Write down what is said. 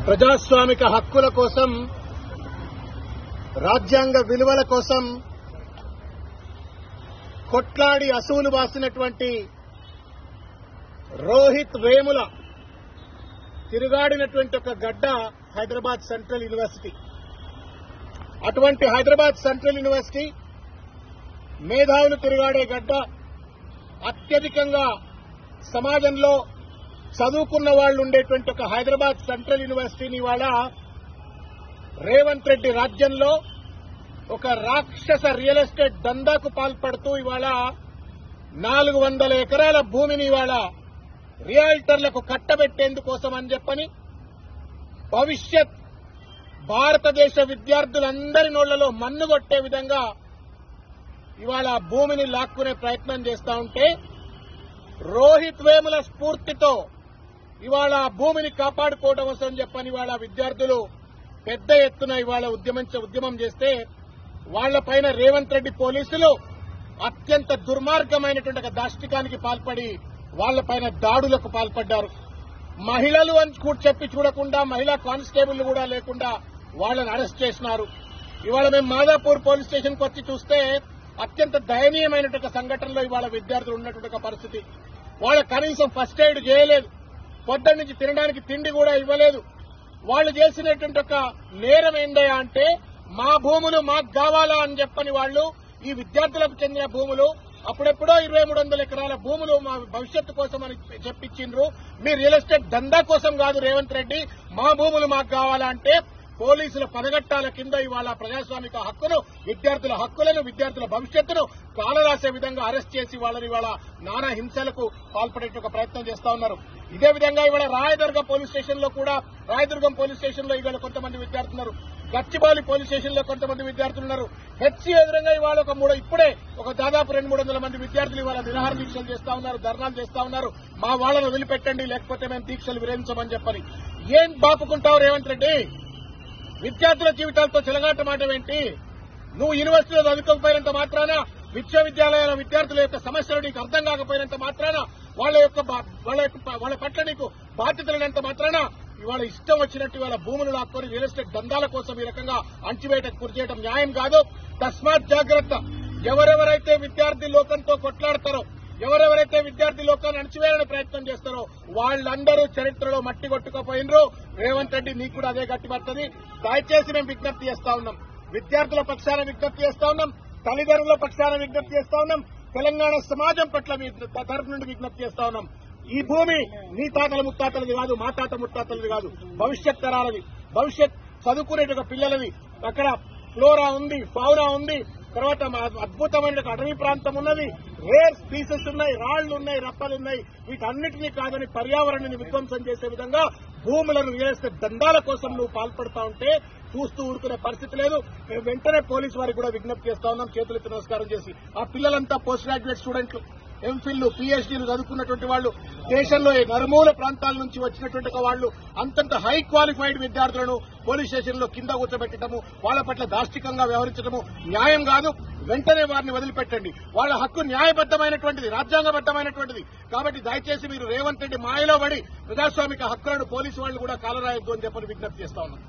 ప్రజాస్వామిక హక్కుల కోసం, రాజ్యాంగ విలువల కోసం కొట్లాడి అసువులు బాసినటువంటి రోహిత్ వేముల తిరుగాడినటువంటి ఒక గడ్డ హైదరాబాద్ సెంట్రల్ యూనివర్సిటీ. అటువంటి హైదరాబాద్ సెంట్రల్ యూనివర్సిటీ మేధావులు తిరుగాడే గడ్డ. అత్యధికంగా సమాజంలో చదువుకున్న వాళ్లు ఉండేటువంటి ఒక హైదరాబాద్ సెంట్రల్ యూనివర్సిటీని ఇవాళ రేవంత్ రెడ్డి రాజ్యంలో ఒక రాక్షస రియల్ ఎస్టేట్ దందాకు పాల్పడుతూ ఇవాళ 400 ఎకరాల భూమిని ఇవాళ రియల్టర్లకు కట్టబెట్టేందుకోసం అని చెప్పని భవిష్యత్ భారతదేశ విద్యార్థులందరి నోళ్లలో మన్నుగొట్టే విధంగా ఇవాళ భూమిని లాక్కునే ప్రయత్నం చేస్తా ఉంటే, రోహిత్ వేముల స్ఫూర్తితో ఇవాళ భూమిని కాపాడుకోవడం కోసం చెప్పని ఇవాళ విద్యార్థులు పెద్ద ఎత్తున ఇవాళ ఉద్యమం చేస్తే, వాళ్లపైన రేవంత్ రెడ్డి పోలీసులు అత్యంత దుర్మార్గమైనటువంటి ఒక దాష్టికానికి పాల్పడి వాళ్లపైన దాడులకు పాల్పడ్డారు. మహిళలు అని చెప్పి చూడకుండా, మహిళా కానిస్టేబుల్ కూడా లేకుండా వాళ్లను అరెస్ట్ చేసినారు. ఇవాళ మేము మాదాపూర్ పోలీస్ స్టేషన్కి వచ్చి చూస్తే అత్యంత దయనీయమైనటువంటి సంఘటనలో ఇవాళ విద్యార్థులు ఉన్నటువంటి పరిస్థితి. వాళ్ళ కనీసం ఫస్ట్ ఎయిడ్ చేయలేదు, పొద్దున్న నుంచి తినడానికి తిండి కూడా ఇవ్వలేదు. వాళ్ళు చేసినటువంటి ఒక నేరం ఏందయ్యా అంటే, మా భూములు మాకు కావాలా అని చెప్పని వాళ్ళు ఈ విద్యార్థులకు చెందిన భూములు అప్పుడెప్పుడో 2300 ఎకరాల భూములు మా భవిష్యత్తు కోసం అని చెప్పించిండ్రు. మీ రియల్ ఎస్టేట్ దందా కోసం కాదు రేవంత్ రెడ్డి, మా భూములు మాకు కావాలా అంటే పోలీసుల పదగట్టాల కింద ఇవాళ ప్రజాస్వామిక హక్కును, విద్యార్థుల హక్కులను, విద్యార్థుల భవిష్యత్తును కాలరాసే విధంగా అరెస్ట్ చేసి వాళ్ళని ఇవాళ నానా హింసలకు పాల్పడే ప్రయత్నం చేస్తా ఉన్నారు. ఇదే విధంగా ఇవాళ రాయదుర్గం పోలీస్ స్టేషన్ లో ఇవాళ కొంతమంది విద్యార్థులున్నారు. గచ్చిబౌలి పోలీస్ స్టేషన్ లో కొంతమంది విద్యార్థులున్నారు. హెచ్సీ ఎదురుగా ఇవాళ ఇప్పుడే దాదాపు 200-300 మంది విద్యార్థులు ఇవాళ నిరాహార దీక్షలు చేస్తా ఉన్నారు, ధర్నాలు చేస్తా ఉన్నారు. మా వాళ్లను వదిలిపెట్టండి, లేకపోతే మేము దీక్షలు విరమించమని చెప్పని. ఏం బాపుకుంటావు రేవంత్ రెడ్డి? విద్యార్థుల జీవితాలతో చెలగాటమాటమేంటి? నువ్వు యూనివర్సిటీలో చదువుకోకపోయినంత మాత్రాన, విశ్వవిద్యాలయాల విద్యార్థుల యొక్క సమస్యలు నీకు అర్థం కాకపోయినంత మాత్రాన, వాళ్ళ పట్ల నీకు బాధ్యతలైనంత మాత్రాన ఇవాళ ఇష్టం వచ్చినట్టు ఇవాళ భూములు లాక్కొని రియల్ ఎస్టేట్ దందాల కోసం ఈ రకంగా అణచివేటకు గురి చేయడం న్యాయం కాదు. తస్మాత్ జాగ్రత్త. ఎవరెవరైతే విద్యార్థి లోకంతో కొట్లాడతారో, ఎవరెవరైతే విద్యార్థి లోకాన్ని అణచివేయాలని ప్రయత్నం చేస్తారో వాళ్ళందరూ చరిత్రలో మట్టి కొట్టుకుపోయినరు. రేవంత్ రెడ్డి నీకు కూడా అదే గట్టి పడుతుంది. దయచేసి మేము విజ్ఞప్తి చేస్తా ఉన్నాం, విద్యార్థుల పక్షాన విజ్ఞప్తి చేస్తా ఉన్నాం, తల్లిదండ్రుల పక్షాన విజ్ఞప్తి చేస్తా ఉన్నాం, తెలంగాణ సమాజం పట్ల తరఫు నుండి విజ్ఞప్తి చేస్తా ఉన్నాం. ఈ భూమి నీ తాతల ముత్తాతలది కాదు, మా తాత ముత్తాతలది కాదు, భవిష్యత్ తరాలది, భవిష్యత్ చదువుకునే పిల్లలది. అక్కడ ఫ్లోరా ఉంది, ఫౌరా ఉంది, తర్వాత అద్భుతమైన అటవీ ప్రాంతం ఉన్నది, రేర్ స్పీసెస్ ఉన్నాయి, రాళ్లు ఉన్నాయి, రప్పలున్నాయి. వీటన్నిటినీ కాదని పర్యావరణాన్ని విధ్వంసం చేసే విధంగా భూములను వేస్తే దందాల కోసం నువ్వు పాల్పడతా ఉంటే చూస్తూ ఊరుకునే పరిస్థితి లేదు. మేము వెంటనే పోలీసు వారికి కూడా విజ్ఞప్తి చేస్తా ఉన్నాం, చేతులెత్తి నమస్కారం చేసి. ఆ పిల్లలంతా పోస్ట్ గ్రాడ్యుయేట్ స్టూడెంట్లు, ఎంఫిల్, పీహెచ్డీలు చదువుకున్నటువంటి వాళ్ళు, దేశంలో నలుమూల ప్రాంతాల నుంచి వచ్చినటువంటి వాళ్ళు, అంతంత హై క్వాలిఫైడ్ విద్యార్థులను పోలీస్ స్టేషన్లో కింద కూర్చోబెట్టడము, వాళ్ళ పట్ల దాష్టికంగా వ్యవహరించడము న్యాయం కాదు. వెంటనే వారిని వదిలిపెట్టండి. వాళ్ళ హక్కు న్యాయబద్దమైనటువంటిది, రాజ్యాంగబద్దమైనటువంటిది. కాబట్టి దయచేసి మీరు రేవంత్ రెడ్డి మాయలో పడి ప్రజాస్వామిక హక్కులను పోలీసు వాళ్ళు కూడా కాలరాయొద్దు అని చెప్పని విజ్ఞప్తి చేస్తా ఉన్నాం.